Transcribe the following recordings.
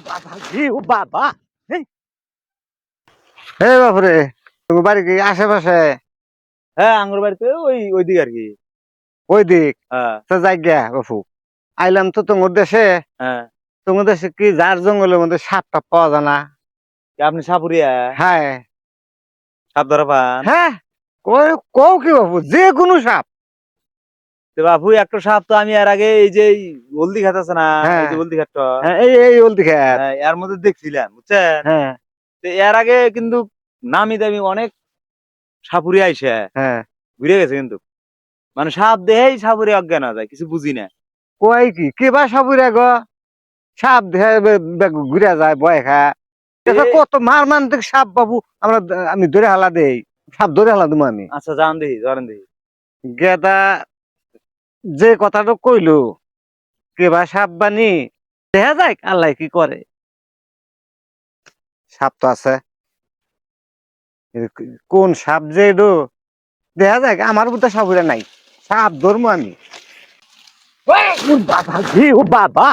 বাবা কি ও বাবা হে বাপরে তোমার বাড়ি কি আশেপাশে? হ্যাঁ আঙ্গুর বাড়িতে ওই ওই দিকে আর কি। ওই দিক হ্যাঁ তো যাই গিয়া বাপু আইলাম তো তোমার দেশে। হ্যাঁ। তোমার দেশে কি যার জঙ্গলের মধ্যে সাপ টাপ পাওয়া যায় না? কি আপনি সাপুরিয়া হ্যাঁ সাপ ধরা পান? হ্যাঁ কও কি বাপু যে কোনো সাপ। তো বাপু একটা সাপ তো আমি এর আগে এই যে এই হলদি ঘাট আছে না, এই হ্যাঁ যে হলদি ঘাটটা, হ্যাঁ এই এই ওলদি খেত। হ্যাঁ এর মধ্যে দেখছিলাম বুঝছেন। হ্যাঁ তো এর আগে কিন্তু নামি দামি অনেক সাপুরিয়া আইসে হ্যাঁ ঘুরে গেছে কিন্তু, মানে সাপ দেহেই সাপুরে অজ্ঞান হয়ে যায়, কিছু বুঝি না। কয় কি কেবা সাপুরে গো সাপ দেখে ঘুরে যায় ভয় খা। এ, কত মার মান থেকে সাপ বাবু আমরা আমি ধরে হালা দেই সাপ ধরে হালা দেবো আমি। আচ্ছা জান দেখি ধরেন দেখি। গেদা যে কথাটা কইলো কেবা সাপ বানি দেখা যায় আল্লাহ কি করে। সাপ তো আছে কোন সাপ যে এডো দেখা যায় আমার বুদ্ধা সাপুরে নাই সাপ ধরবো আমি। বাবা কি ও বাবা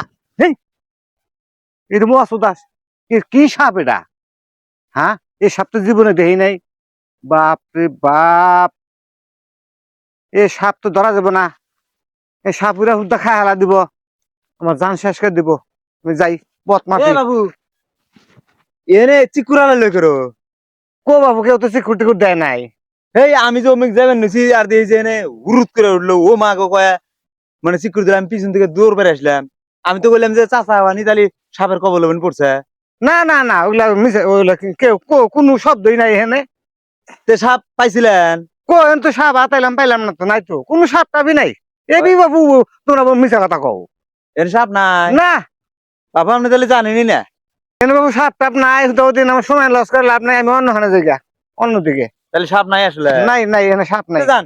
এটা মসুদ দাস কি সাপ এটা? হ্যাঁ এই সাপ তো জীবনে দেখি নাই। বাপ রে বাপ এ সাপ তো ধরা যাব না। এই সাপুরা হুদ্দা খাই হেলা দিব আমার জান শেষ করে দিব। আমি যাই পথ এ মাটি। বাবু এনে চিকুরা লই করো। কো বাবু কেউ তো সিকুর টিকুর দেয় নাই। এই আমি যে অমিক যাবেন নিছি আর দেখি যে এনে হুরুত করে উঠলো, ও মা গো কয়া, মানে চিকুর দিলাম পিছন থেকে দৌড় বেড়ে আসলাম। আমি তো বললাম যে চাচা বানি তাহলে সাপের কবল হবেন পড়ছে। না না না ওগুলা মিশে ওগুলা কেউ কোনো শব্দই নাই এখানে। তে সাপ পাইছিলেন? কোন তো সাপ হাতাইলাম পাইলাম না তো নাই তো কোনো সাপ টাবি নাই। এবি বাবু তোমরা মিশা কথা কও। এর সাপ নাই? না বাবা আপনি তাহলে জানেনই না। এনে বাবু সাপ টাপ নাই ওদিন আমার সময় লস করে লাভ নাই আমি অন্য জায়গা অন্যদিকে। তাহলে সাপ নাই আসলে? নাই নাই এনে সাপ নাই। যান